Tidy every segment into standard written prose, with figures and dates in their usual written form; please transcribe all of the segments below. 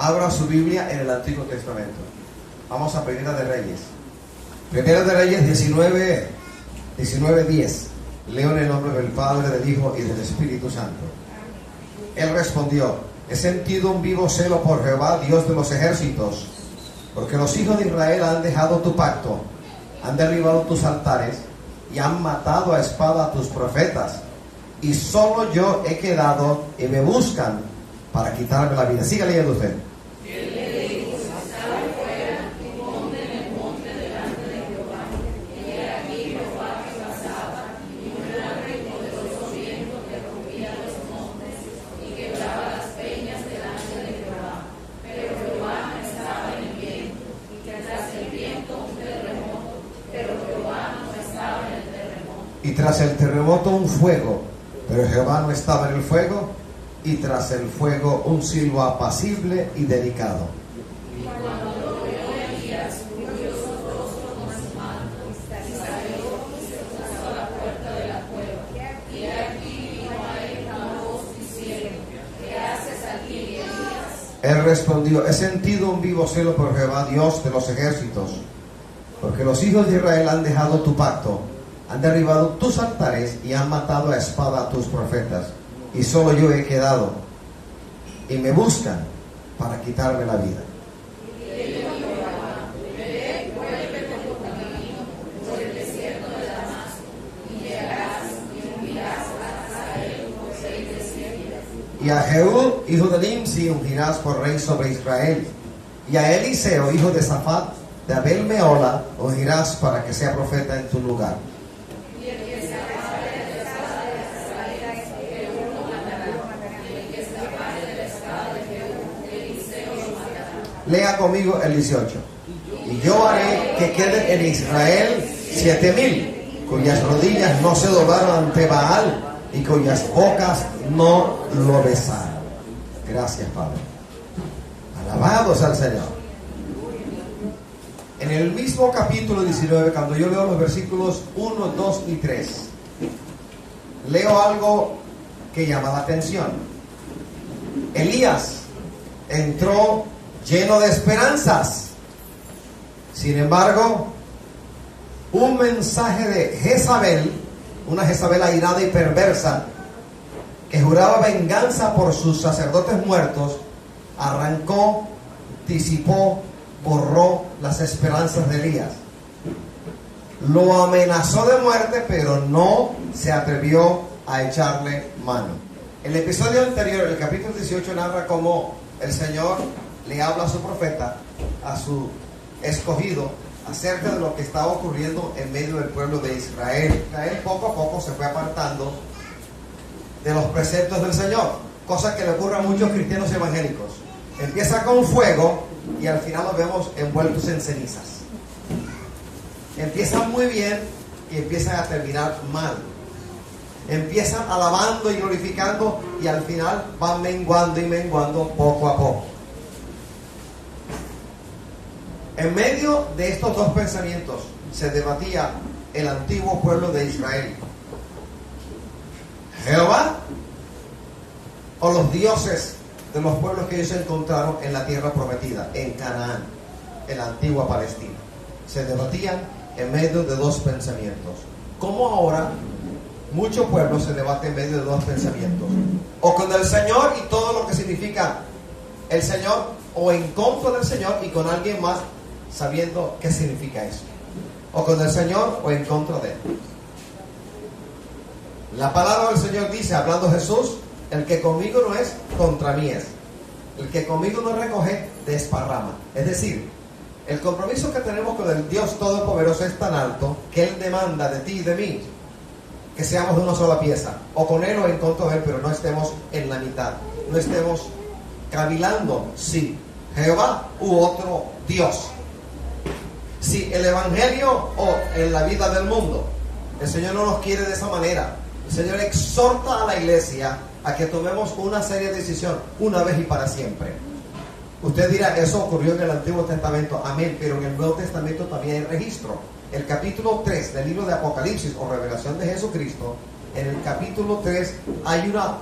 Abra su Biblia en el Antiguo Testamento. Vamos a Primera de Reyes. Primera de Reyes 19:10. Leo en el nombre del Padre, del Hijo y del Espíritu Santo. Él respondió: he sentido un vivo celo por Jehová, Dios de los ejércitos, porque los hijos de Israel han dejado tu pacto, han derribado tus altares y han matado a espada a tus profetas, y solo yo he quedado y me buscan para quitarme la vida. Siga leyendo usted. Y tras el terremoto un fuego, pero Jehová no estaba en el fuego, y tras el fuego un silbo apacible y delicado. Y cuando lo vio Elías, cubrió su rostro con su manto, y salió y se puso a la puerta de la cueva. Y aquí vino a él una voz diciendo: ¿qué haces aquí, Elías? Él respondió: he sentido un vivo celo por Jehová, Dios de los ejércitos, porque los hijos de Israel han dejado tu pacto, han derribado tus altares y han matado a espada a tus profetas, y solo yo he quedado, y me buscan para quitarme la vida. Y a Jehú, hijo de Nimsi, ungirás por rey sobre Israel, y a Eliseo, hijo de Safat, de Abel Meola, ungirás para que sea profeta en tu lugar. Lea conmigo el 18. Y yo haré que queden en Israel 7,000, cuyas rodillas no se doblaron ante Baal y cuyas bocas no lo besaron. Gracias, Padre. Alabados al Señor. En el mismo capítulo 19, cuando yo leo los versículos 1, 2 y 3, leo algo que llama la atención. Elías entró lleno de esperanzas. Sin embargo, un mensaje de Jezabel, una Jezabel airada y perversa, que juraba venganza por sus sacerdotes muertos, arrancó, disipó, borró las esperanzas de Elías. Lo amenazó de muerte, pero no se atrevió a echarle mano. El episodio anterior, el capítulo 18, narra cómo el Señor le habla a su profeta, a su escogido, acerca de lo que estaba ocurriendo en medio del pueblo de Israel. Israel poco a poco se fue apartando de los preceptos del Señor, cosa que le ocurre a muchos cristianos evangélicos. Empieza con fuego y al final los vemos envueltos en cenizas. Empiezan muy bien y empiezan a terminar mal. Empiezan alabando y glorificando y al final van menguando y menguando poco a poco. En medio de estos dos pensamientos se debatía el antiguo pueblo de Israel: ¿Jehová o los dioses de los pueblos que ellos encontraron en la tierra prometida, en Canaán, en la antigua Palestina? Se debatían en medio de dos pensamientos. Como ahora muchos pueblos se debaten en medio de dos pensamientos: o con el Señor y todo lo que significa el Señor, o en contra del Señor y con alguien más, sabiendo qué significa eso. O con el Señor o en contra de él. La palabra del Señor dice, hablando Jesús: el que conmigo no es, contra mí es. El que conmigo no recoge, desparrama. Es decir, el compromiso que tenemos con el Dios Todopoderoso es tan alto que Él demanda de ti y de mí que seamos de una sola pieza, o con Él o en contra de Él, pero no estemos en la mitad, no estemos cavilando si Jehová u otro Dios, si el Evangelio o en la vida del mundo. El Señor no nos quiere de esa manera. El Señor exhorta a la iglesia a que tomemos una seria decisión una vez y para siempre. Usted dirá, eso ocurrió en el Antiguo Testamento, amén, pero en el Nuevo Testamento también hay registro. El capítulo 3 del libro de Apocalipsis o Revelación de Jesucristo, en el capítulo 3 hay una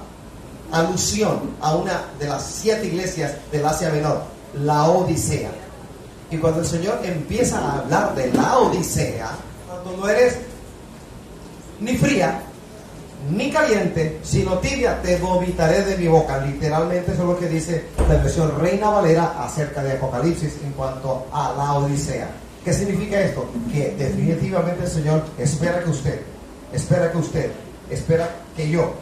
alusión a una de las 7 iglesias del Asia Menor, la Odisea. Y cuando el Señor empieza a hablar de la Odisea, cuando no eres ni fría ni caliente, sino tibia, te vomitaré de mi boca. Literalmente eso es lo que dice la versión Reina Valera acerca de Apocalipsis en cuanto a la Odisea. ¿Qué significa esto? Que definitivamente el Señor espera que yo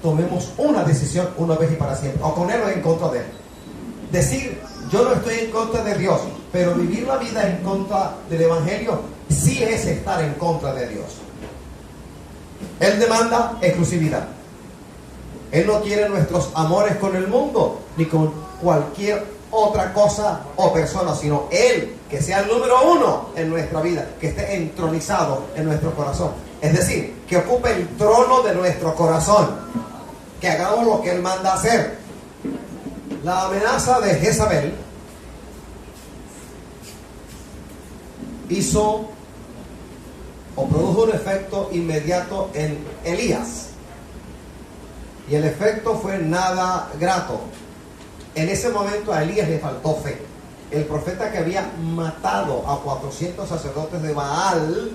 tomemos una decisión una vez y para siempre, o con Él o en contra de Él. Decir, yo no estoy en contra de Dios, pero vivir la vida en contra del Evangelio sí es estar en contra de Dios. Él demanda exclusividad. Él no quiere nuestros amores con el mundo, ni con cualquier otra cosa o persona, sino Él, que sea el número 1 en nuestra vida, que esté entronizado en nuestro corazón. Es decir, que ocupe el trono de nuestro corazón, que hagamos lo que Él manda hacer. La amenaza de Jezabel hizo o produjo un efecto inmediato en Elías, y el efecto fue nada grato. En ese momento a Elías le faltó fe. El profeta que había matado a 400 sacerdotes de Baal,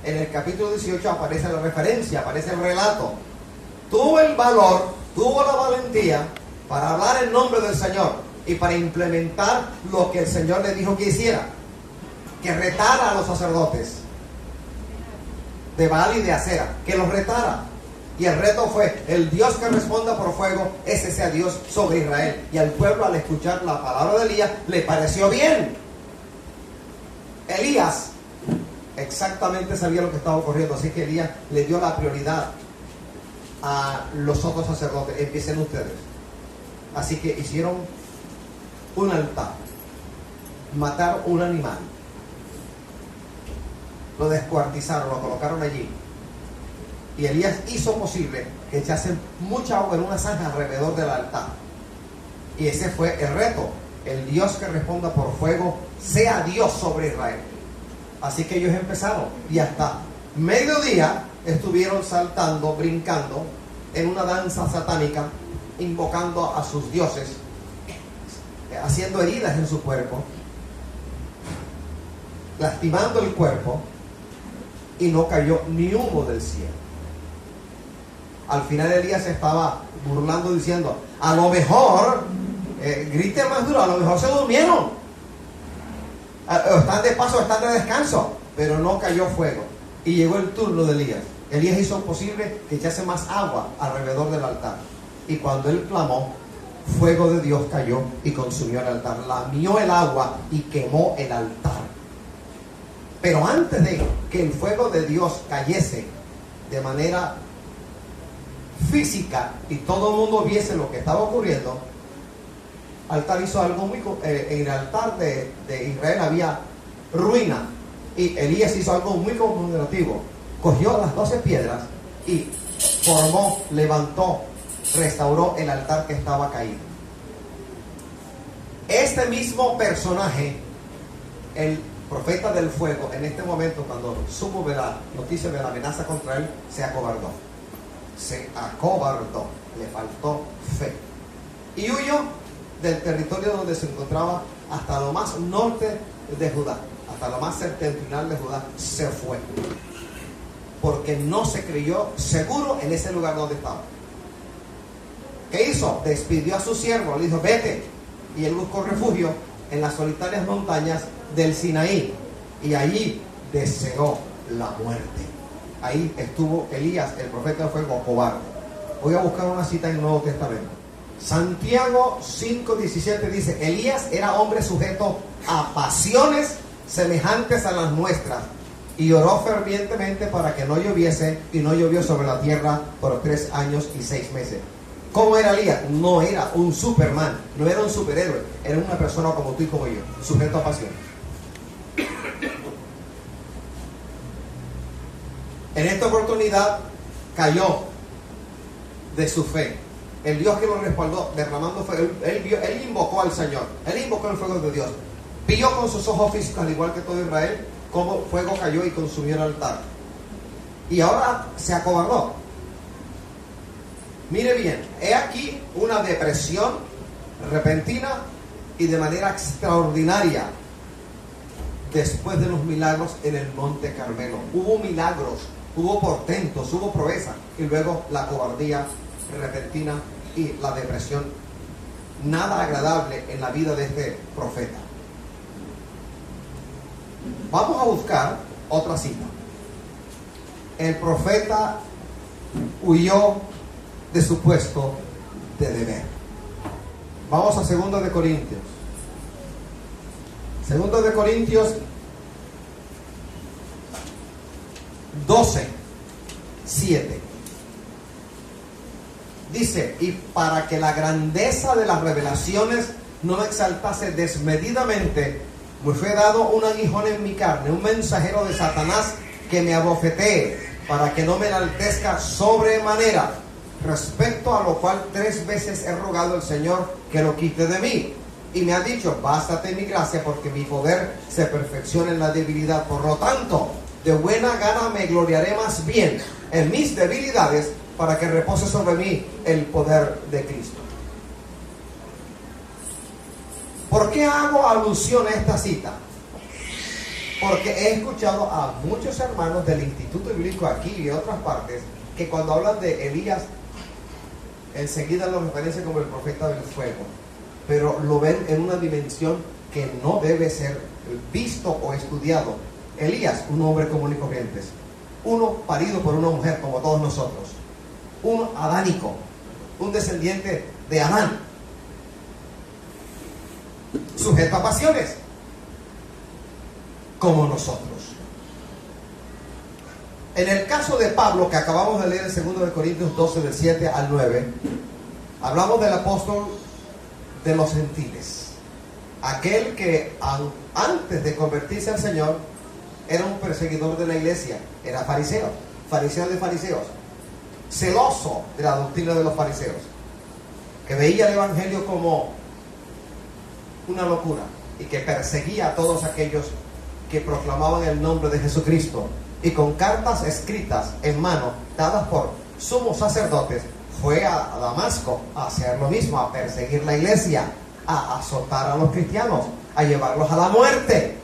en el capítulo 18 aparece la referencia, aparece el relato. Tuvo el valor, tuvo la valentía para hablar en nombre del Señor y para implementar lo que el Señor le dijo que hiciera, que retara a los sacerdotes de Baal y de Acera, que los retara. Y el reto fue, el Dios que responda por fuego, ese sea Dios sobre Israel. Y al pueblo, al escuchar la palabra de Elías, le pareció bien. Elías exactamente sabía lo que estaba ocurriendo, así que Elías le dio la prioridad a los otros sacerdotes. Empiecen ustedes. Así que hicieron un altar, mataron un animal, lo descuartizaron, lo colocaron allí. Y Elías hizo posible que echasen mucha agua en una zanja alrededor del altar. Y ese fue el reto. El Dios que responda por fuego sea Dios sobre Israel. Así que ellos empezaron. Y hasta mediodía estuvieron saltando, brincando en una danza satánica, invocando a sus dioses, haciendo heridas en su cuerpo, lastimando el cuerpo, y no cayó ni humo del cielo. Al final Elías se estaba burlando diciendo, a lo mejor, griten más duro, a lo mejor se durmieron, están de paso, están de descanso, pero no cayó fuego. Y llegó el turno de Elías. Elías hizo posible que echase más agua alrededor del altar. Y cuando él clamó, fuego de Dios cayó y consumió el altar, lamió el agua y quemó el altar. Pero antes de que el fuego de Dios cayese de manera física y todo el mundo viese lo que estaba ocurriendo, altar hizo algo muy... en el altar de Israel había ruina, y Elías hizo algo muy conmemorativo. Cogió las 12 piedras y formó, levantó, restauró el altar que estaba caído. Este mismo personaje, el profeta del fuego, en este momento, cuando supo de la noticia de la amenaza contra él, se acobardó. Le faltó fe. Y huyó del territorio donde se encontraba hasta lo más norte de Judá, hasta lo más septentrional de Judá. Se fue, porque no se creyó seguro en ese lugar donde estaba. ¿Qué hizo? Despidió a su siervo, le dijo, vete. Y él buscó refugio en las solitarias montañas del Sinaí, y allí deseó la muerte. Ahí estuvo Elías, el profeta del fuego, cobarde. Voy a buscar una cita en el Nuevo Testamento. Santiago 5:17 dice, Elías era hombre sujeto a pasiones semejantes a las nuestras, y oró fervientemente para que no lloviese, y no llovió sobre la tierra por 3 años y 6 meses. ¿Cómo era Elías? No era un Superman, no era un superhéroe, era una persona como tú y como yo, sujeto a pasiones. En esta oportunidad cayó de su fe. El Dios que lo respaldó derramando fuego. Él invocó al Señor, él invocó el fuego de Dios. Vio con sus ojos físicos, al igual que todo Israel, cómo fuego cayó y consumió el altar. Y ahora se acobardó. Mire bien, he aquí una depresión repentina y de manera extraordinaria después de los milagros en el Monte Carmelo. Hubo milagros, hubo portentos, hubo proezas, y luego la cobardía repentina y la depresión. Nada agradable en la vida de este profeta. Vamos a buscar otra cita. El profeta huyó de su puesto de deber. Vamos a 2 de Corintios. 2 de Corintios 12, 7. Dice: y para que la grandeza de las revelaciones no me exaltase desmedidamente, me fue dado un aguijón en mi carne, un mensajero de Satanás que me abofetee, para que no me enaltezca sobremanera, respecto a lo cual 3 veces he rogado al Señor que lo quite de mí. Y me ha dicho: bástate mi gracia, porque mi poder se perfecciona en la debilidad. Por lo tanto, de buena gana me gloriaré más bien en mis debilidades, para que repose sobre mí el poder de Cristo. ¿Por qué hago alusión a esta cita? Porque he escuchado a muchos hermanos del Instituto Bíblico aquí y de otras partes, que cuando hablan de Elías, enseguida lo referencian como el profeta del fuego, pero lo ven en una dimensión que no debe ser visto o estudiado. Elías, un hombre común y corriente, uno parido por una mujer como todos nosotros, un adánico, un descendiente de Adán, sujeto a pasiones, como nosotros. En el caso de Pablo, que acabamos de leer en 2 de Corintios 12, del 7 al 9, hablamos del apóstol de los gentiles, aquel que antes de convertirse al Señor era un perseguidor de la iglesia, era fariseo de fariseos, celoso de la doctrina de los fariseos, que veía el evangelio como una locura y que perseguía a todos aquellos que proclamaban el nombre de Jesucristo, y con cartas escritas en mano dadas por sumos sacerdotes fue a Damasco a hacer lo mismo, a perseguir la iglesia, a azotar a los cristianos, a llevarlos a la muerte.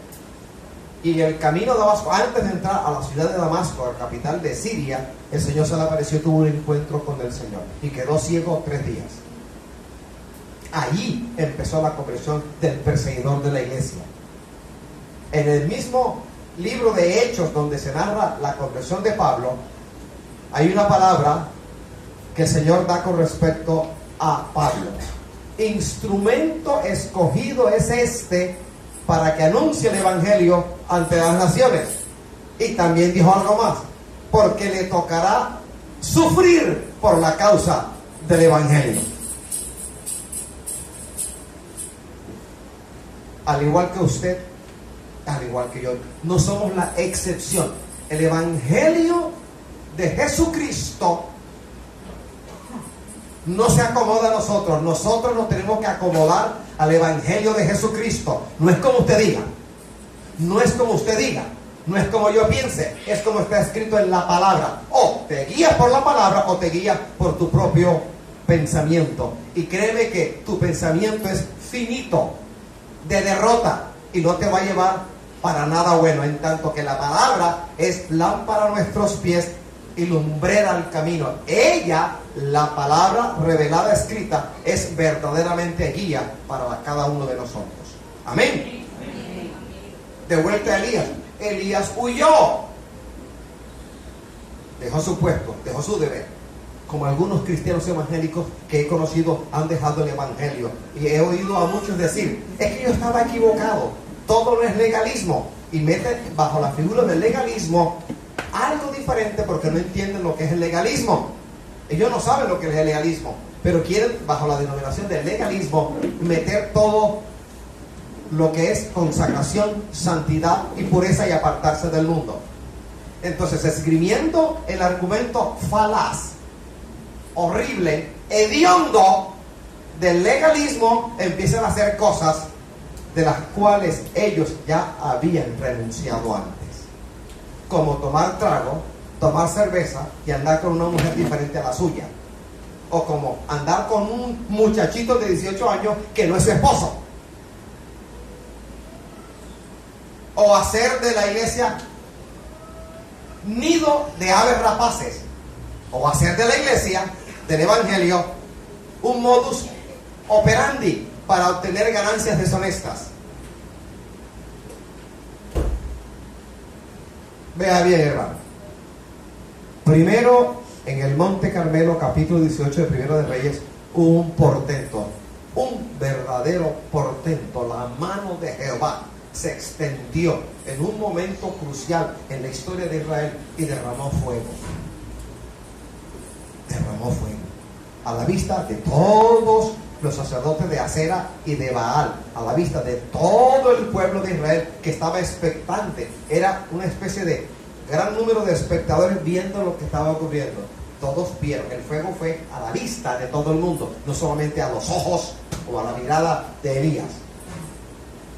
Y el camino a Damasco, antes de entrar a la ciudad de Damasco, la capital de Siria, el Señor se le apareció y tuvo un encuentro con el Señor y quedó ciego 3 días. Allí empezó la conversión del perseguidor de la iglesia. En el mismo libro de Hechos, donde se narra la conversión de Pablo, hay una palabra que el Señor da con respecto a Pablo. Instrumento escogido es este para que anuncie el evangelio ante las naciones. Y también dijo algo más: porque le tocará sufrir por la causa del evangelio. Al igual que usted, al igual que yo, no somos la excepción. El evangelio de Jesucristo no se acomoda a nosotros. Nosotros nos tenemos que acomodar al evangelio de Jesucristo. No es como usted diga, no es como usted diga, no es como yo piense, es como está escrito en la palabra. O te guías por la palabra o te guías por tu propio pensamiento. Y créeme que tu pensamiento es finito, de derrota, y no te va a llevar para nada bueno, en tanto que la palabra es lámpara a nuestros pies y lumbrera al camino. Ella, la palabra revelada, escrita, es verdaderamente guía para cada uno de nosotros. Amén. De vuelta a Elías. Elías huyó, dejó su puesto, dejó su deber, como algunos cristianos evangélicos que he conocido han dejado el evangelio. Y he oído a muchos decir: es que yo estaba equivocado, todo no es legalismo, y meten bajo la figura del legalismo algo diferente, porque no entienden lo que es el legalismo. Ellos no saben lo que es el legalismo, pero quieren bajo la denominación del legalismo meter todo lo que es consagración, santidad y pureza, y apartarse del mundo. Entonces, esgrimiendo el argumento falaz, horrible, hediondo del legalismo, empiezan a hacer cosas de las cuales ellos ya habían renunciado antes, como tomar trago, tomar cerveza y andar con una mujer diferente a la suya. o como andar con un muchachito de 18 años que no es su esposo, o hacer de la iglesia nido de aves rapaces, o hacer de la iglesia, del evangelio, un modus operandi para obtener ganancias deshonestas. Vea bien, hermano. Primero, en el Monte Carmelo, capítulo 18 de Primero de Reyes, un portento, un verdadero portento. La mano de Jehová se extendió en un momento crucial en la historia de Israel y derramó fuego. Derramó fuego a la vista de todos los sacerdotes de Acera y de Baal, a la vista de todo el pueblo de Israel que estaba expectante. Era una especie de gran número de espectadores viendo lo que estaba ocurriendo. Todos vieron, el fuego fue a la vista de todo el mundo, no solamente a los ojos o a la mirada de Elías.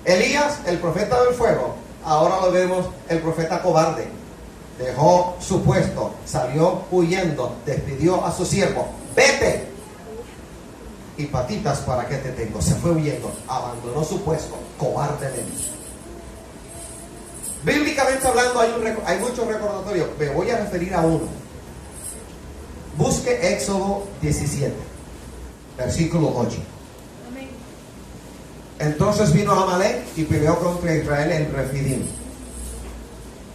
Elías, el profeta del fuego, ahora lo vemos el profeta cobarde. Dejó su puesto, salió huyendo, despidió a su siervo. Vete. Y patitas, ¿para qué te tengo? Se fue huyendo, abandonó su puesto, cobardemente. Bíblicamente hablando hay muchos recordatorios. Me voy a referir a uno. Busque Éxodo 17, versículo 8. Amén. Entonces vino Amalek y peleó contra Israel en Refidim.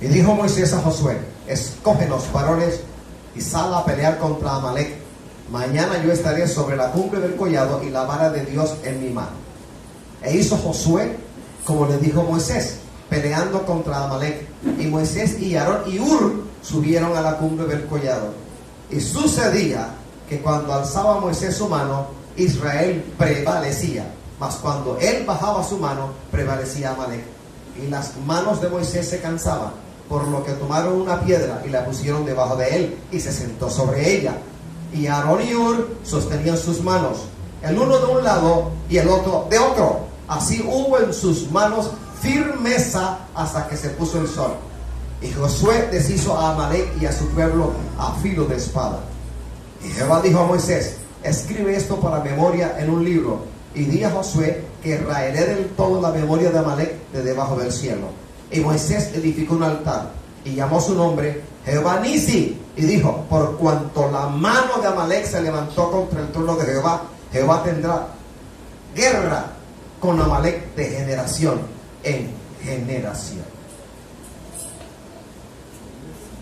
Y dijo Moisés a Josué: escógenos varones y sal a pelear contra Amalek. Mañana yo estaré sobre la cumbre del collado y la vara de Dios en mi mano. E hizo Josué como le dijo Moisés, peleando contra Amalek. Y Moisés y Aarón y Hur subieron a la cumbre del collado. Y sucedía que cuando alzaba Moisés su mano, Israel prevalecía, mas cuando él bajaba su mano, prevalecía Amalek. Y las manos de Moisés se cansaban, por lo que tomaron una piedra y la pusieron debajo de él, y se sentó sobre ella. Y Aarón y Hur sostenían sus manos, el uno de un lado y el otro de otro. Así hubo en sus manos firmeza hasta que se puso el sol. Y Josué deshizo a Amalek y a su pueblo a filo de espada. Y Jehová dijo a Moisés: escribe esto para memoria en un libro, y di a Josué que raeré del todo la memoria de Amalek de debajo del cielo. Y Moisés edificó un altar y llamó su nombre Jehová Nisi, y dijo: por cuanto la mano de Amalek se levantó contra el trono de Jehová, Jehová tendrá guerra con Amalek de generación en generación.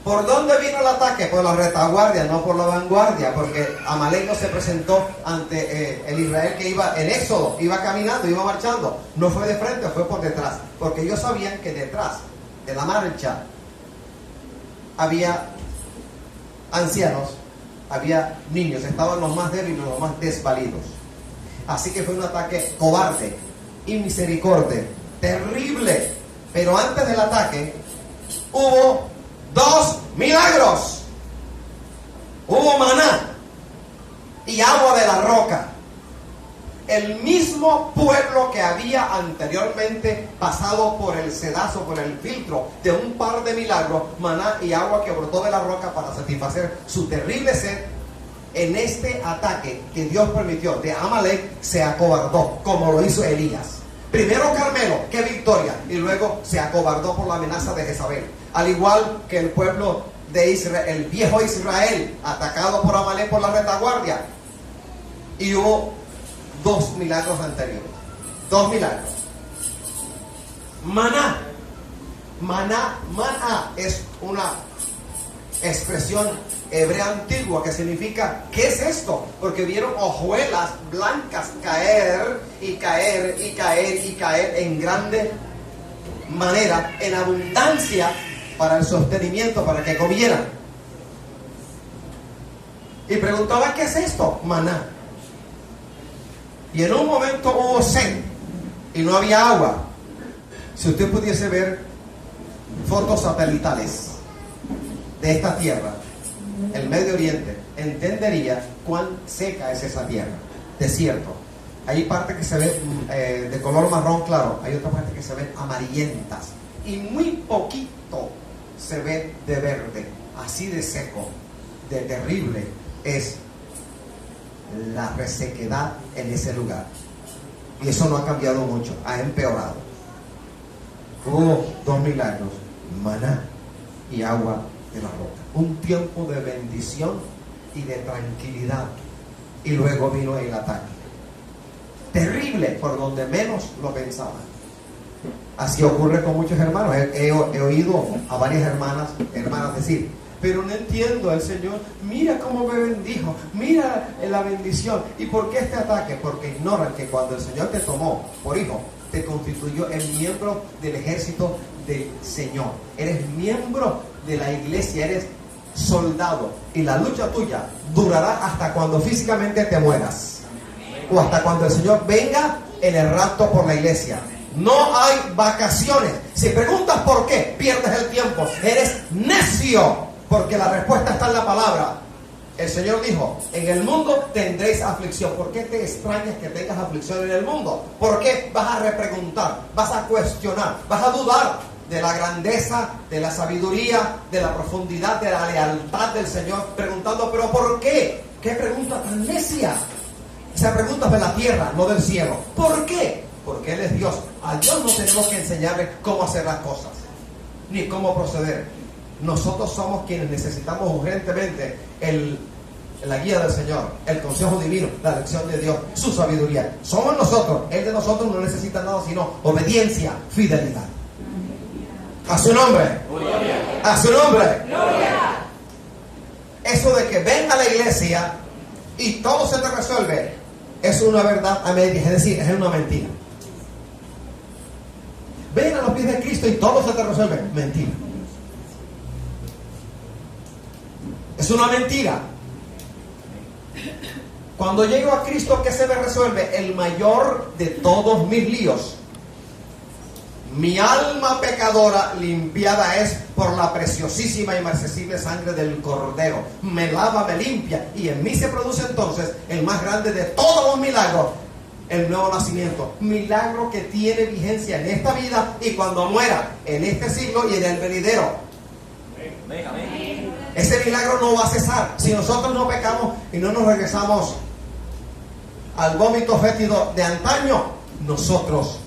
¿Por dónde vino el ataque? Por la retaguardia, no por la vanguardia, porque Amalek no se presentó ante el Israel que iba en éxodo, iba caminando, iba marchando. No fue de frente, fue por detrás, porque ellos sabían que detrás de la marcha había ancianos, había niños, estaban los más débiles, los más desvalidos. Así que fue un ataque cobarde, inmisericordia, terrible. Pero antes del ataque hubo dos milagros. Hubo maná y agua de la roca. El mismo pueblo que había anteriormente pasado por el sedazo, por el filtro de un par de milagros, maná y agua que brotó de la roca para satisfacer su terrible sed, en este ataque que Dios permitió de Amalek se acobardó, como lo hizo Elías. Primero Carmelo, qué victoria, y luego se acobardó por la amenaza de Jezabel. Al igual que el pueblo de Israel, el viejo Israel, atacado por Amalek por la retaguardia. Y hubo dos milagros anteriores. Dos milagros. Maná. Maná es una expresión hebrea antigua que significa ¿qué es esto? Porque vieron hojuelas blancas caer y caer y caer y caer en grande manera, en abundancia, para el sostenimiento, para que comieran. Y preguntaba ¿qué es esto? Maná. Y en un momento hubo sed y no había agua. Si usted pudiese ver fotos satelitales de esta tierra, el Medio Oriente, entendería cuán seca es esa tierra. Desierto. Hay parte que se ve de color marrón claro, hay otra parte que se ven amarillentas y muy poquito se ve de verde. Así de seco, de terrible es la resequedad en ese lugar. Y eso no ha cambiado mucho, ha empeorado. Hubo 2 milagros: maná y agua de la roca. Un tiempo de bendición y de tranquilidad. Y luego vino el ataque. Terrible, por donde menos lo pensaban. Así ocurre con muchos hermanos. He oído a varias hermanas decir: pero no entiendo, el Señor, mira cómo me bendijo, mira la bendición. ¿Y por qué este ataque? Porque ignoran que cuando el Señor te tomó por hijo, te constituyó en miembro del ejército del Señor. Eres miembro de la iglesia, eres soldado. Y la lucha tuya durará hasta cuando físicamente te mueras, o hasta cuando el Señor venga en el rapto por la iglesia. No hay vacaciones. Si preguntas por qué, pierdes el tiempo. Eres necio, porque la respuesta está en la palabra. El Señor dijo: en el mundo tendréis aflicción. ¿Por qué te extrañas que tengas aflicción en el mundo? ¿Por qué vas a repreguntar? Vas a cuestionar, vas a dudar de la grandeza, de la sabiduría, de la profundidad, de la lealtad del Señor, preguntando: ¿pero por qué? ¿Qué pregunta tan necia? Esa pregunta es de la tierra, no del cielo. ¿Por qué? Porque Él es Dios. A Dios no tenemos que enseñarle cómo hacer las cosas, ni cómo proceder. Nosotros somos quienes necesitamos urgentemente la guía del Señor, el consejo divino, la lección de Dios, su sabiduría. Somos nosotros. Él de nosotros no necesita nada sino obediencia, fidelidad. A su nombre. Gloria. A su nombre. Gloria. Eso de que venga a la iglesia y todo se te resuelve es una verdad a medias, es decir, es una mentira. Ven a los pies de Cristo y todo se te resuelve. Mentira. Es una mentira. Cuando llego a Cristo, ¿qué se me resuelve? El mayor de todos mis líos. Mi alma pecadora limpiada es por la preciosísima y marcesible sangre del Cordero. Me lava, me limpia, y en mí se produce entonces el más grande de todos los milagros: el nuevo nacimiento. Milagro que tiene vigencia en esta vida y cuando muera, en este siglo y en el venidero. Amén. Ese milagro no va a cesar. Si nosotros no pecamos y no nos regresamos al vómito fétido de antaño, nosotros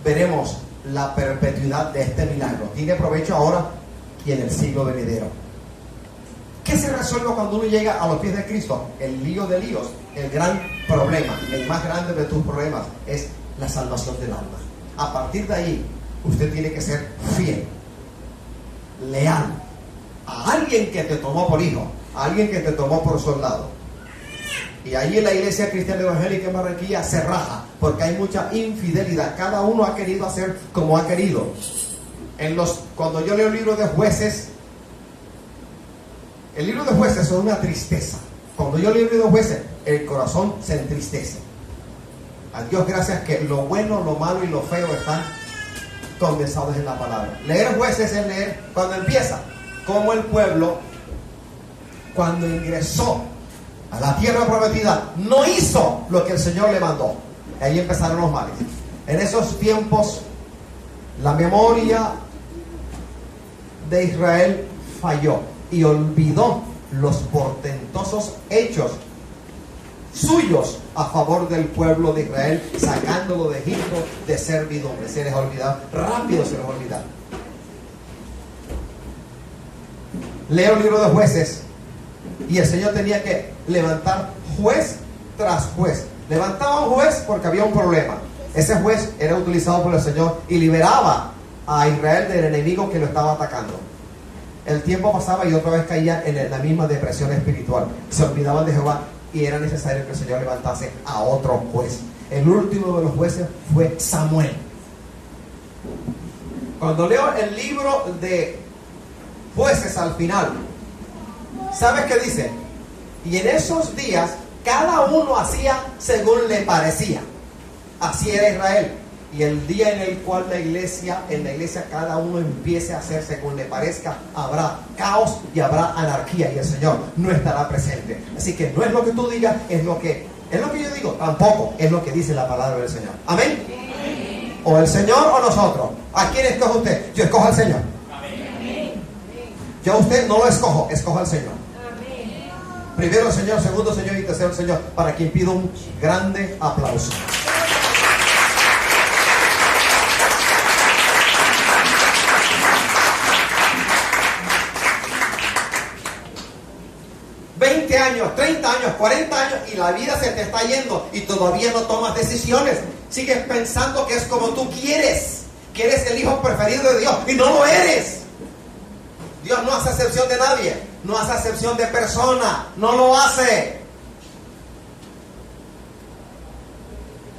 veremos la perpetuidad de este milagro. Tiene provecho ahora y en el siglo venidero. ¿Qué se resuelve cuando uno llega a los pies de Cristo? El lío de líos. El gran problema, el más grande de tus problemas, es la salvación del alma. A partir de ahí, usted tiene que ser fiel, leal a alguien que te tomó por hijo, a alguien que te tomó por soldado. Y ahí en la iglesia cristiana evangélica en Barranquilla se raja, porque hay mucha infidelidad. Cada uno ha querido hacer como ha querido. Cuando yo leo el libro de Jueces, el libro de Jueces es una tristeza. Cuando yo leo el libro de Jueces, el corazón se entristece. A Dios gracias que lo bueno, lo malo y lo feo están condensados en la palabra. Leer Jueces es leer cuando empieza, como el pueblo, cuando ingresó a la tierra prometida, no hizo lo que el Señor le mandó. Ahí empezaron los males. En esos tiempos, la memoria de Israel falló y olvidó los portentosos hechos suyos a favor del pueblo de Israel, sacándolo de Egipto de servidumbre. Se les olvidó, rápido se les olvidó. Leo el libro de Jueces y el Señor tenía que levantar juez tras juez. Levantaba un juez porque había un problema. Ese juez era utilizado por el Señor y liberaba a Israel del enemigo que lo estaba atacando. El tiempo pasaba y otra vez caía en la misma depresión espiritual. Se olvidaban de Jehová y era necesario que el Señor levantase a otro juez. El último de los jueces fue Samuel. Cuando leo el libro de Jueces al final, ¿sabes qué dice? Y en esos días cada uno hacía según le parecía. Así era Israel. Y el día en el cual en la iglesia cada uno empiece a hacer según le parezca, habrá caos y habrá anarquía, y el Señor no estará presente. Así que no es lo que tú digas, es lo que yo digo, tampoco es lo que dice la palabra del Señor. Amén. Amén. O el Señor o nosotros. ¿A quién escoge usted? Yo escojo al Señor. Amén. Yo a usted no lo escojo al Señor. Amén. Primero Señor, segundo Señor y tercero Señor, para quien pido un grande aplauso. Años, 30 años, 40 años y la vida se te está yendo y todavía no tomas decisiones. Sigues pensando que es como tú quieres, que eres el hijo preferido de Dios y no lo eres. Dios no hace excepción de nadie, no hace excepción de persona, no lo hace.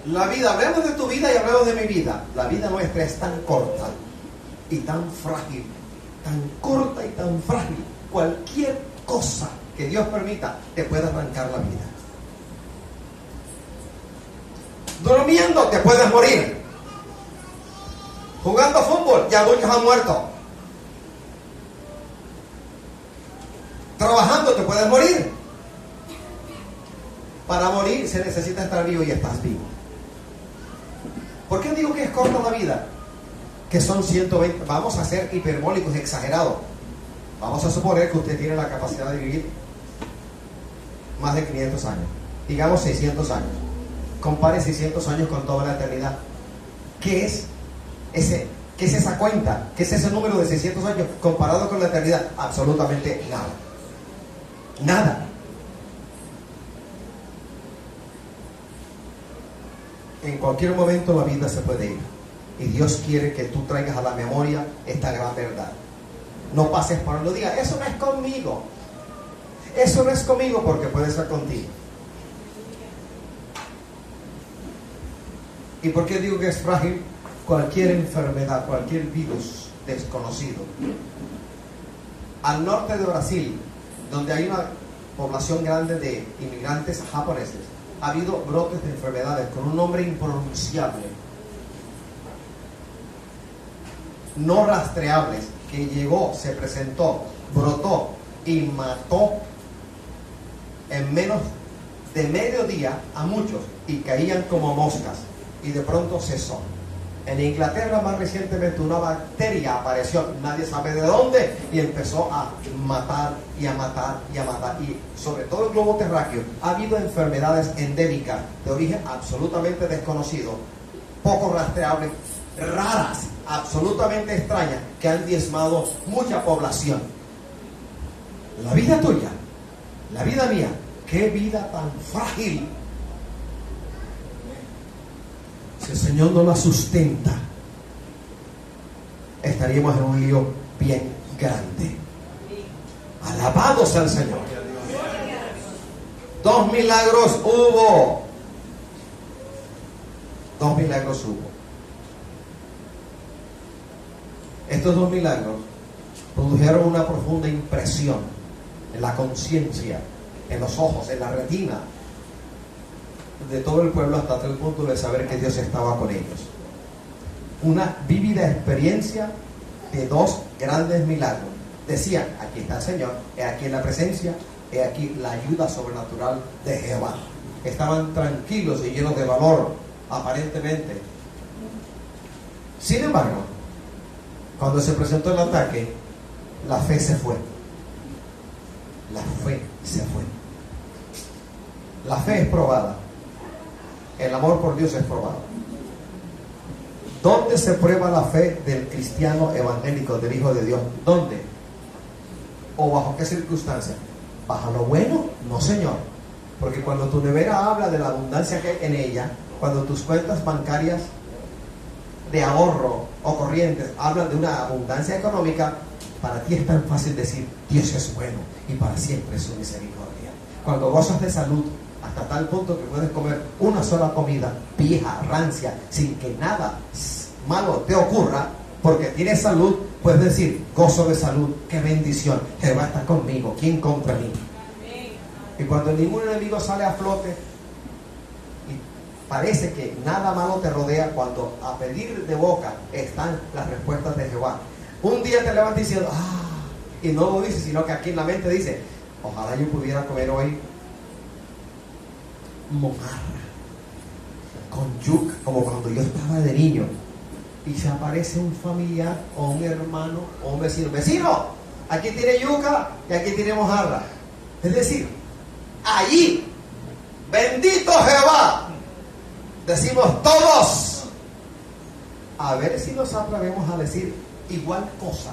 La vida, hablemos de tu vida y hablemos de mi vida. La vida nuestra es tan corta y tan frágil, tan corta y tan frágil. Cualquier cosa que Dios permita te puede arrancar la vida. Durmiendo te puedes morir. Jugando fútbol, ya muchos han muerto. Trabajando te puedes morir. Para morir se necesita estar vivo y estás vivo. ¿Por qué digo que es corta la vida? Que son 120, vamos a ser hiperbólicos, exagerados. Vamos a suponer que usted tiene la capacidad de vivir más de 500 años, digamos 600 años. Compare 600 años con toda la eternidad. ¿Qué es esa cuenta? ¿Qué es ese número de 600 años comparado con la eternidad? Absolutamente nada. Nada. En cualquier momento la vida se puede ir. Y Dios quiere que tú traigas a la memoria esta gran verdad. No pases por lo digas, eso no es conmigo. Eso no es conmigo, porque puede ser contigo. ¿Y por qué digo que es frágil? Cualquier enfermedad, cualquier virus desconocido. Al norte de Brasil, donde hay una población grande de inmigrantes japoneses, ha habido brotes de enfermedades con un nombre impronunciable, no rastreables, que llegó, se presentó, brotó y mató en menos de mediodía a muchos y caían como moscas y de pronto cesó. En Inglaterra más recientemente una bacteria apareció, nadie sabe de dónde, y empezó a matar y a matar y a matar, y sobre todo el globo terráqueo ha habido enfermedades endémicas de origen absolutamente desconocido, poco rastreables, raras, absolutamente extrañas, que han diezmado mucha población. La vida tuya, la vida mía, qué vida tan frágil. Si el Señor no la sustenta, estaríamos en un lío bien grande. Alabado sea el Señor. 2 milagros hubo. 2 milagros hubo. Estos 2 milagros produjeron una profunda impresión en la conciencia, en los ojos, en la retina de todo el pueblo, hasta tal punto de saber que Dios estaba con ellos. Una vívida experiencia de 2 grandes milagros. Decían, aquí está el Señor, he aquí en la presencia, he aquí la ayuda sobrenatural de Jehová. Estaban tranquilos y llenos de valor, aparentemente. Sin embargo, cuando se presentó el ataque, la fe se fue. La fe se fue. La fe es probada. El amor por Dios es probado. ¿Dónde se prueba la fe del cristiano evangélico, del Hijo de Dios? ¿Dónde? ¿O bajo qué circunstancias? ¿Bajo lo bueno? No, Señor. Porque cuando tu nevera habla de la abundancia que hay en ella, cuando tus cuentas bancarias de ahorro o corrientes hablan de una abundancia económica, para ti es tan fácil decir, Dios es bueno y para siempre es su misericordia. Cuando gozas de salud, hasta tal punto que puedes comer una sola comida vieja, rancia, sin que nada malo te ocurra, porque tienes salud, puedes decir, gozo de salud, qué bendición, Jehová está conmigo, ¿quién contra mí? Y cuando ningún enemigo sale a flote y parece que nada malo te rodea, cuando a pedir de boca están las respuestas de Jehová, un día te levantas diciendo, y no lo dices, sino que aquí en la mente dice, ojalá yo pudiera comer hoy mojarra con yuca, como cuando yo estaba de niño, y se aparece un familiar o un hermano o un vecino, aquí tiene yuca y aquí tiene mojarra. Es decir, allí, bendito Jehová, decimos todos. A ver si nos atrevemos a decir igual cosa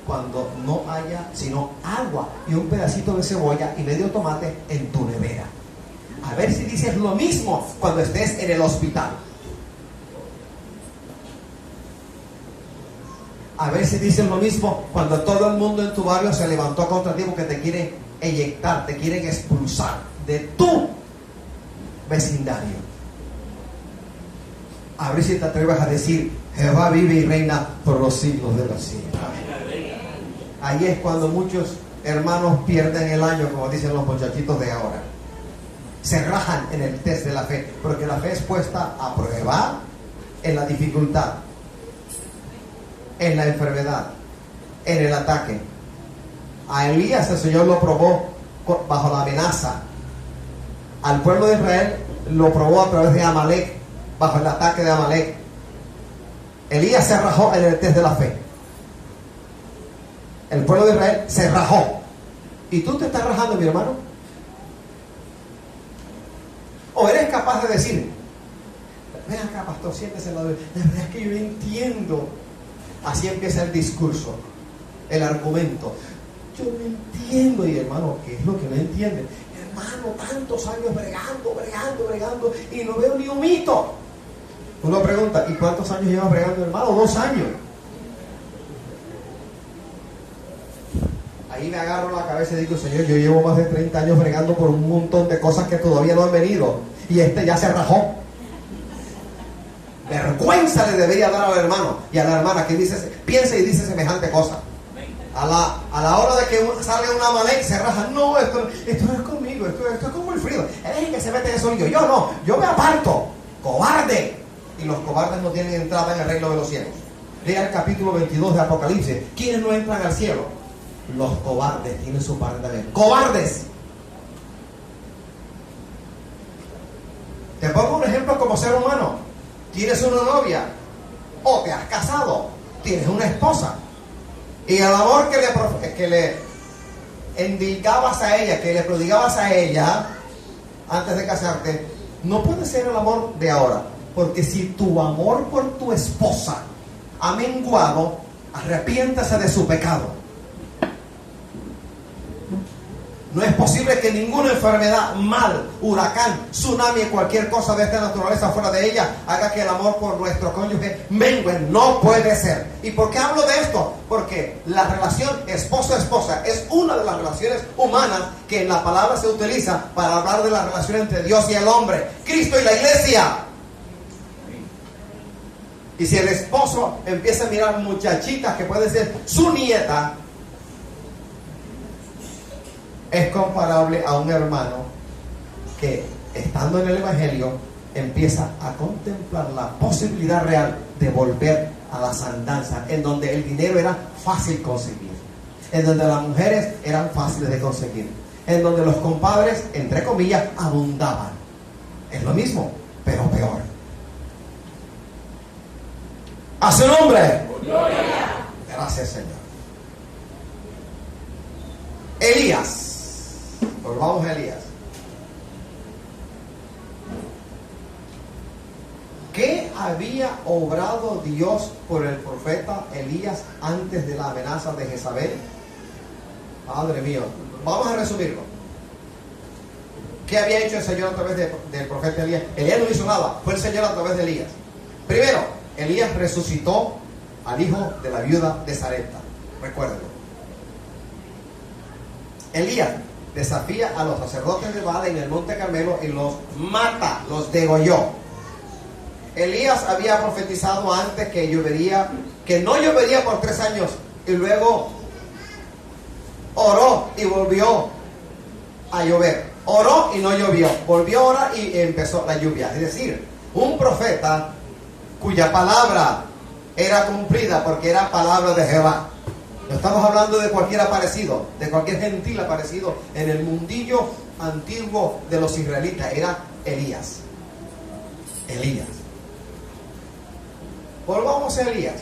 cuando no haya sino agua y un pedacito de cebolla y medio tomate en tu nevera. A ver si dices lo mismo cuando estés en el hospital. A ver si dices lo mismo cuando todo el mundo en tu barrio se levantó contra ti porque te quieren eyectar, te quieren expulsar de tu vecindario. A ver si te atreves a decir: Jehová vive y reina por los siglos de los siglos. Ahí es cuando muchos hermanos pierden el año, como dicen los muchachitos de ahora. Se rajan en el test de la fe, porque la fe es puesta a prueba en la dificultad, en la enfermedad, en el ataque. A Elías el Señor lo probó bajo la amenaza. Al pueblo de Israel lo probó a través de Amalek, bajo el ataque de Amalek. Elías se rajó en el test de la fe. El pueblo de Israel se rajó. ¿Y tú te estás rajando, mi hermano? ¿O eres capaz de decir: ven acá, pastor, siéntese en la verdad es que yo entiendo? Así empieza el discurso, el argumento. Yo no entiendo. Y hermano, ¿qué es lo que no entiende? Hermano, tantos años bregando y no veo ni un mito. Uno pregunta: ¿y cuántos años lleva bregando, hermano? 2 años. Ahí me agarro la cabeza y digo: Señor, yo llevo más de 30 años bregando por un montón de cosas que todavía no han venido, y este ya se rajó. Vergüenza le debería dar al hermano y a la hermana que piensa y dice semejante cosa. A la hora de que salga una Amalek se raja: no, esto no es conmigo, esto es como el frío. Él es el que se mete en eso. Yo no, yo me aparto. Cobarde. Y los cobardes no tienen entrada en el reino de los cielos. Lea el capítulo 22 de Apocalipsis. ¿Quiénes no entran al cielo? Los cobardes tienen su parte también. ¡Cobardes! Te pongo un ejemplo como ser humano. Tienes una novia, o te has casado, tienes una esposa, y el amor que le indicabas a ella, que le prodigabas a ella antes de casarte, no puede ser el amor de ahora. Porque si tu amor por tu esposa ha menguado, arrepiéntase de su pecado. No es posible que ninguna enfermedad, mal, huracán, tsunami, cualquier cosa de esta naturaleza fuera de ella haga que el amor por nuestro cónyuge mengue. No puede ser. ¿Y por qué hablo de esto? Porque la relación esposo-esposa es una de las relaciones humanas que en la palabra se utiliza para hablar de la relación entre Dios y el hombre, Cristo y la iglesia. Y si el esposo empieza a mirar muchachitas que puede ser su nieta, es comparable a un hermano que, estando en el Evangelio, empieza a contemplar la posibilidad real de volver a las andanzas, en donde el dinero era fácil conseguir, en donde las mujeres eran fáciles de conseguir, en donde los compadres, entre comillas, abundaban. Es lo mismo, pero peor. ¡A su nombre! ¡Gloria! Gracias, Señor. Elías. Volvamos a Elías. ¿Qué había obrado Dios por el profeta Elías antes de la amenaza de Jezabel? Padre mío, vamos a resumirlo. ¿Qué había hecho el Señor a través del profeta Elías? Elías no hizo nada, fue el Señor a través de Elías. Primero, Elías resucitó al hijo de la viuda de Sarepta. Recuérdenlo. Elías desafía a los sacerdotes de Baal en el monte Carmelo y los mata, los degolló. Elías había profetizado antes que no llovería por 3 años, y luego oró y volvió a llover. Oró y no llovió, volvió a orar y empezó la lluvia. Es decir, un profeta cuya palabra era cumplida porque era palabra de Jehová. No estamos hablando de cualquier aparecido, de cualquier gentil aparecido. En el mundillo antiguo de los israelitas era Elías. Elías. Volvamos a Elías.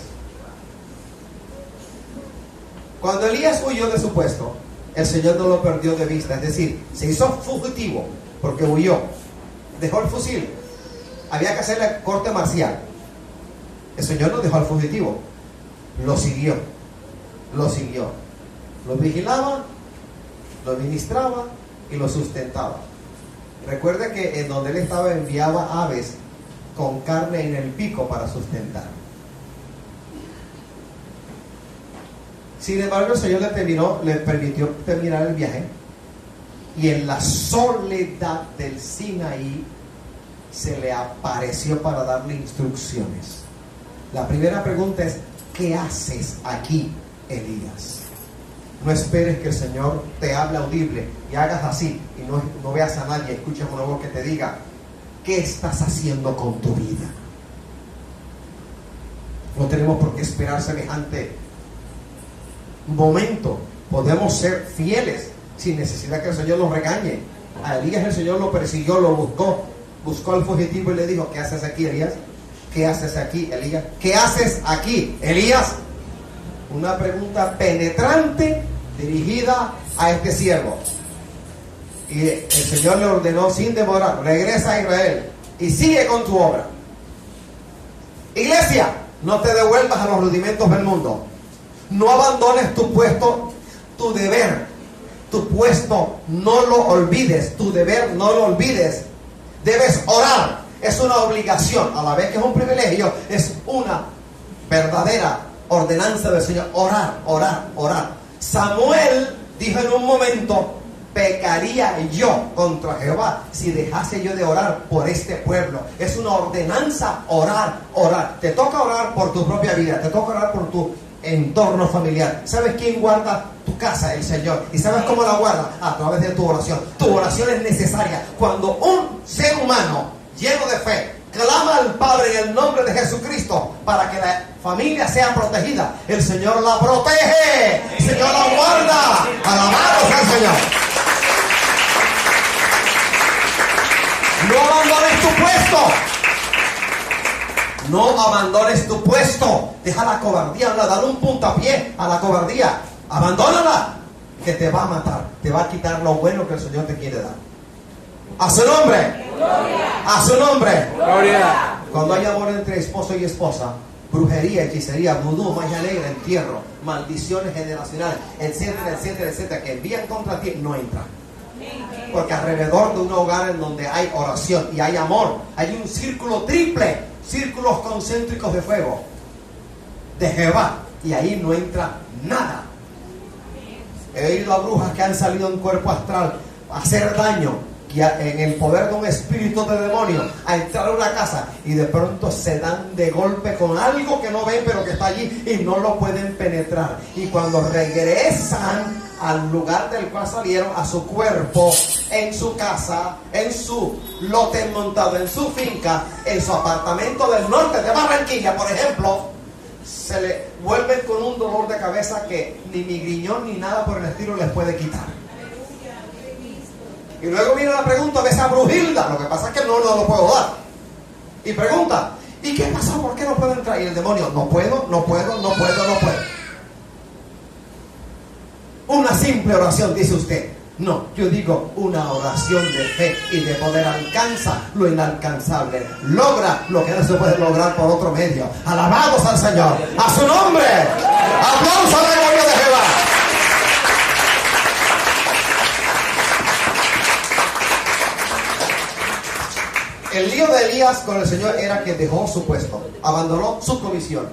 Cuando Elías huyó de su puesto, el Señor no lo perdió de vista. Es decir, se hizo fugitivo porque huyó, dejó el fusil, había que hacer la corte marcial. El Señor no dejó al fugitivo, lo siguió, lo vigilaba, lo ministraba y lo sustentaba. Recuerde que en donde él estaba enviaba aves con carne en el pico para sustentar. Sin embargo, el Señor le permitió terminar el viaje, y en la soledad del Sinaí se le apareció para darle instrucciones. La primera pregunta es: ¿qué haces aquí, Elías? No esperes que el Señor te hable audible y hagas así y no veas a nadie, escuches una voz que te diga: ¿qué estás haciendo con tu vida? No tenemos por qué esperar semejante momento. Podemos ser fieles sin necesidad que el Señor nos regañe. A Elías el Señor lo persiguió, lo buscó al fugitivo y le dijo: ¿qué haces aquí, Elías? ¿Qué haces aquí, Elías? ¿Qué haces aquí, Elías? Una pregunta penetrante dirigida a este siervo. Y el Señor le ordenó sin demorar: regresa a Israel y sigue con tu obra. Iglesia, no te devuelvas a los rudimentos del mundo. No abandones tu puesto, tu deber. Tu puesto no lo olvides, tu deber no lo olvides. Debes orar, es una obligación, a la vez que es un privilegio, es una verdadera ordenanza del Señor. Orar, orar, orar. Samuel dijo en un momento: pecaría yo contra Jehová si dejase yo de orar por este pueblo. Es una ordenanza orar, orar. Te toca orar por tu propia vida, te toca orar por tu entorno familiar. ¿Sabes quién guarda tu casa? El Señor. ¿Y sabes cómo la guarda? A través de tu oración. Tu oración es necesaria. Cuando un ser humano lleno de fe clama al Padre en el nombre de Jesucristo para que la familia sea protegida, el Señor la protege, el Señor la guarda. Alabado sea el Señor. No abandones tu puesto. No abandones tu puesto. Deja la cobardía, dale un puntapié a la cobardía. Abandónala, que te va a matar, te va a quitar lo bueno que el Señor te quiere dar. A su nombre. Gloria. A su nombre. Gloria. Cuando hay amor entre esposo y esposa, brujería, hechicería, vudú, magia negra, entierro, maldiciones generacionales, etcétera, etcétera, etcétera, que envían contra ti, no entran. Porque alrededor de un hogar en donde hay oración y hay amor, hay un círculo triple, círculos concéntricos de fuego de Jehová, y ahí no entra nada. He oído a brujas que han salido en cuerpo astral a hacer daño, y en el poder de un espíritu de demonio, a entrar a una casa y de pronto se dan de golpe con algo que no ven pero que está allí y no lo pueden penetrar. Y cuando regresan al lugar del cual salieron, a su cuerpo, en su casa, en su lote montado, en su finca, en su apartamento del norte de Barranquilla, por ejemplo, se le vuelven con un dolor de cabeza que ni migriñón ni nada por el estilo les puede quitar. Y luego viene la pregunta de esa brujilda. Lo que pasa es que no lo puedo dar. Y pregunta: ¿y qué pasa? ¿Por qué no puedo entrar? Y el demonio: no puedo. Una simple oración, dice usted. No, yo digo una oración de fe y de poder. Alcanza lo inalcanzable, logra lo que no se puede lograr por otro medio. Alabados al Señor, a su nombre. Aplauso a la gloria de Jehová. El lío de Elías con el Señor era que dejó su puesto, abandonó su comisión,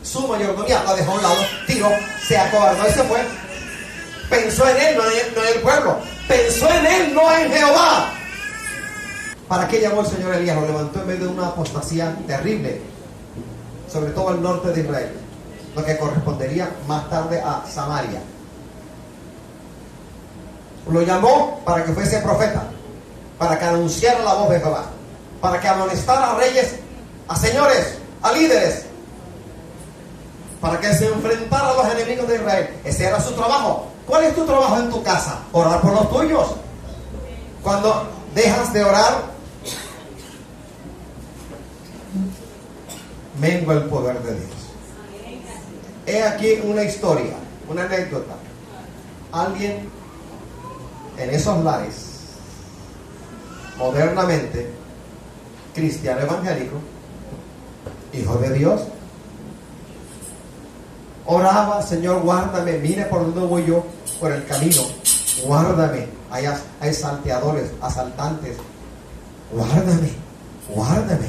su mayordomía, la dejó a un lado, tiró, se acobardó y se fue. Pensó en él, no en el pueblo. Pensó en él, no en Jehová. ¿Para qué llamó el Señor a Elías? Lo levantó en medio de una apostasía terrible, sobre todo al norte de Israel, lo que correspondería más tarde a Samaria. Lo llamó para que fuese profeta, para que anunciara la voz de Jehová, para que amonestara a reyes, a señores, a líderes, para que se enfrentara a los enemigos de Israel. Ese era su trabajo. ¿Cuál es tu trabajo en tu casa? Orar por los tuyos. Cuando dejas de orar, mengua el poder de Dios. He aquí una historia, una anécdota. Alguien en esos lares, modernamente, cristiano evangélico, hijo de Dios, oraba: Señor, guárdame, mire por dónde voy yo, por el camino, guárdame, hay salteadores, asaltantes, guárdame, guárdame,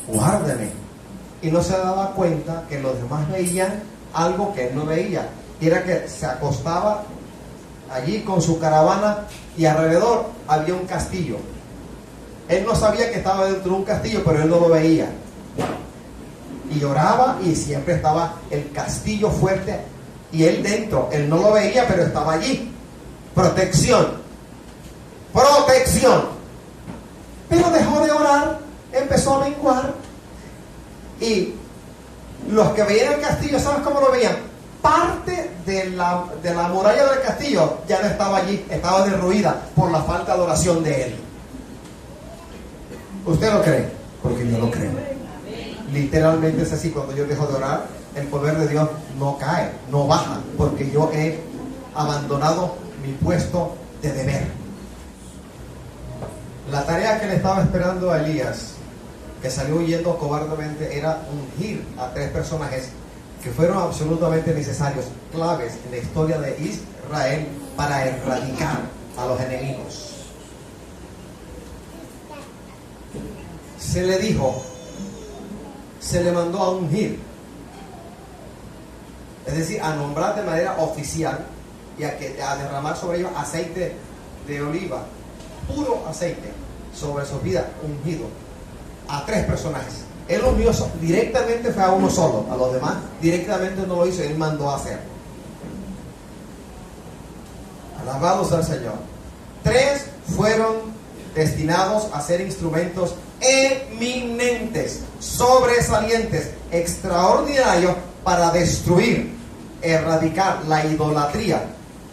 guárdame. Y no se daba cuenta que los demás veían algo que él no veía, y era que se acostaba allí con su caravana y alrededor había un castillo. Él no sabía que estaba dentro de un castillo, pero él no lo veía. Y oraba y siempre estaba el castillo fuerte y él dentro. Él no lo veía, pero estaba allí. Protección. Protección. Pero dejó de orar, empezó a menguar. Y los que veían el castillo, ¿sabes cómo lo veían? Parte de la muralla del castillo ya no estaba allí, estaba derruida por la falta de oración de él. ¿Usted lo cree? Porque yo lo creo. Literalmente es así. Cuando yo dejo de orar, el poder de Dios no cae, no baja, porque yo he abandonado mi puesto de deber. La tarea que le estaba esperando a Elías, que salió huyendo cobardemente, era ungir a 3 personajes que fueron absolutamente necesarios, claves en la historia de Israel para erradicar a los enemigos. Se le dijo, se le mandó a ungir, es decir, a nombrar de manera oficial y a derramar sobre ellos aceite de oliva, puro aceite, sobre sus vidas, ungido a 3 personajes. Él ungió directamente, fue a uno solo, a los demás directamente no lo hizo, él mandó a hacer. Alabados al Señor. 3 fueron destinados a ser instrumentos eminentes, sobresalientes, extraordinarios para destruir, erradicar la idolatría,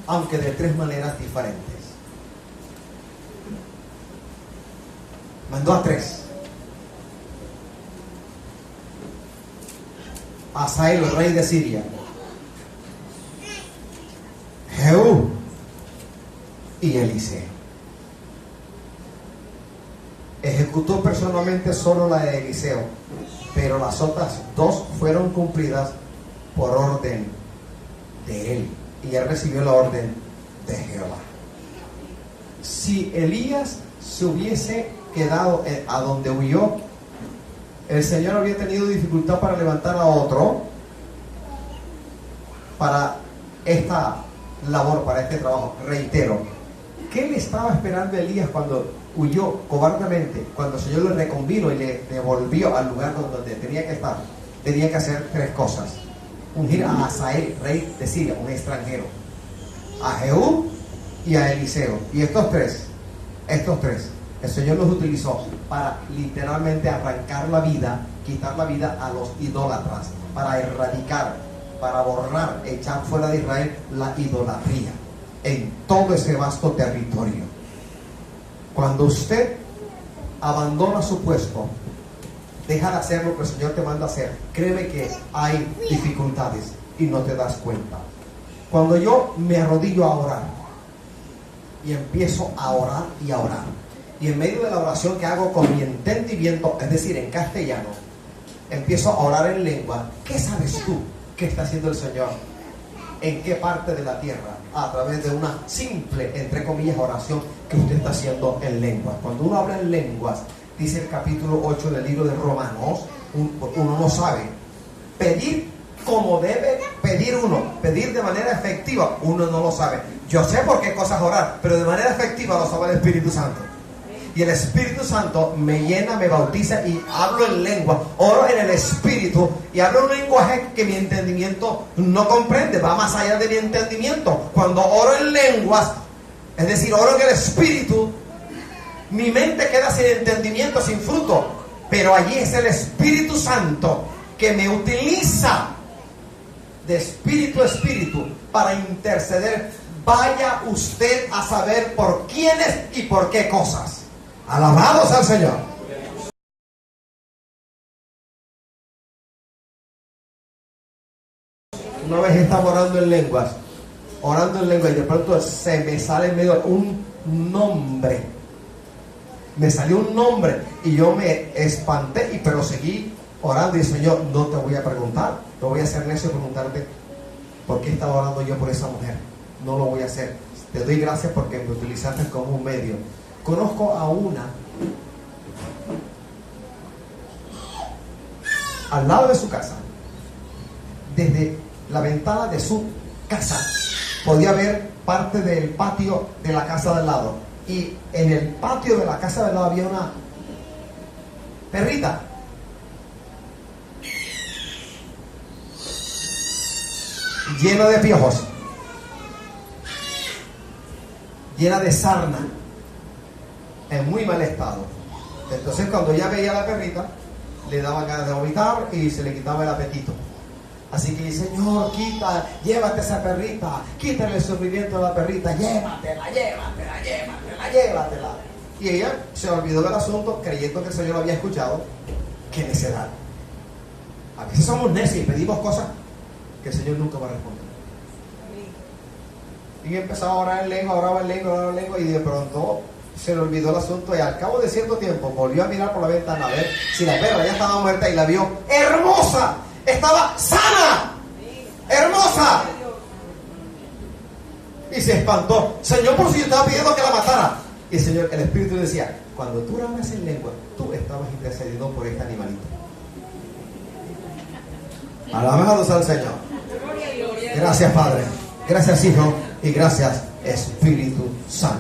aunque de 3 maneras diferentes. Mandó a 3. Hazael, el rey de Siria, Jehú y Eliseo. Ejecutó personalmente solo la de Eliseo, pero las otras 2 fueron cumplidas por orden de él, y él recibió la orden de Jehová. Si Elías se hubiese quedado a donde huyó, el Señor había tenido dificultad para levantar a otro para esta labor, para este trabajo. Reitero, ¿qué le estaba esperando a Elías cuando huyó cobardemente? Cuando el Señor lo reconvino y le devolvió al lugar donde tenía que estar, tenía que hacer 3 cosas: ungir a Hazael, rey de Siria, un extranjero, a Jehú y a Eliseo. Y estos tres, el Señor los utilizó para literalmente arrancar la vida, quitar la vida a los idólatras, para erradicar, para borrar, echar fuera de Israel la idolatría en todo ese vasto territorio. Cuando usted abandona su puesto, deja de hacer lo que el Señor te manda hacer, créeme que hay dificultades y no te das cuenta. Cuando yo me arrodillo a orar y empiezo a orar y a orar, y en medio de la oración que hago con mi entendimiento, es decir, en castellano, empiezo a orar en lengua, ¿qué sabes tú que está haciendo el Señor? ¿En qué parte de la tierra? A través de una simple, entre comillas, oración que usted está haciendo en lenguas. Cuando uno habla en lenguas, dice el capítulo 8 del libro de Romanos, uno no sabe pedir como debe pedir uno, pedir de manera efectiva, uno no lo sabe. Yo sé por qué cosas orar, pero de manera efectiva lo sabe el Espíritu Santo. Y el Espíritu Santo me llena, me bautiza y hablo en lengua, oro en el Espíritu y hablo un lenguaje que mi entendimiento no comprende, va más allá de mi entendimiento. Cuando oro en lenguas, es decir, oro en el Espíritu, mi mente queda sin entendimiento, sin fruto, pero allí es el Espíritu Santo que me utiliza de espíritu a espíritu para interceder. Vaya usted a saber por quiénes y por qué cosas. Alabados al Señor. Una vez estaba orando en lenguas y de pronto se me sale en medio nombre. Me salió un nombre y yo me espanté, pero seguí orando y Señor, no te voy a preguntar, no voy a ser necio y preguntarte por qué estaba orando yo por esa mujer. No lo voy a hacer. Te doy gracias porque me utilizaste como un medio. Conozco a una al lado de su casa, desde la ventana de su casa podía ver parte del patio de la casa del lado, y en el patio de la casa del lado había una perrita llena de piojos, llena de sarna, en muy mal estado. Entonces cuando ella veía a la perrita le daba ganas de vomitar y se le quitaba el apetito. Así que dice, Señor, llévate esa perrita, quítale el sufrimiento a la perrita, llévatela. Y ella se olvidó del asunto creyendo que el Señor lo había escuchado. ¡Qué necedad! A veces somos necios y pedimos cosas que el Señor nunca va a responder. Y empezaba a orar en lengua, oraba en lengua, y de pronto se le olvidó el asunto, y al cabo de cierto tiempo volvió a mirar por la ventana a ver si la perra ya estaba muerta, y la vio hermosa, estaba sana, hermosa, y se espantó. Señor, por si yo estaba pidiendo que la matara. Y el Señor, el Espíritu decía, cuando tú orabas en lengua, tú estabas intercediendo por este animalito. Alabamos al Señor. Gracias, Padre, gracias, Hijo, y gracias, Espíritu Santo.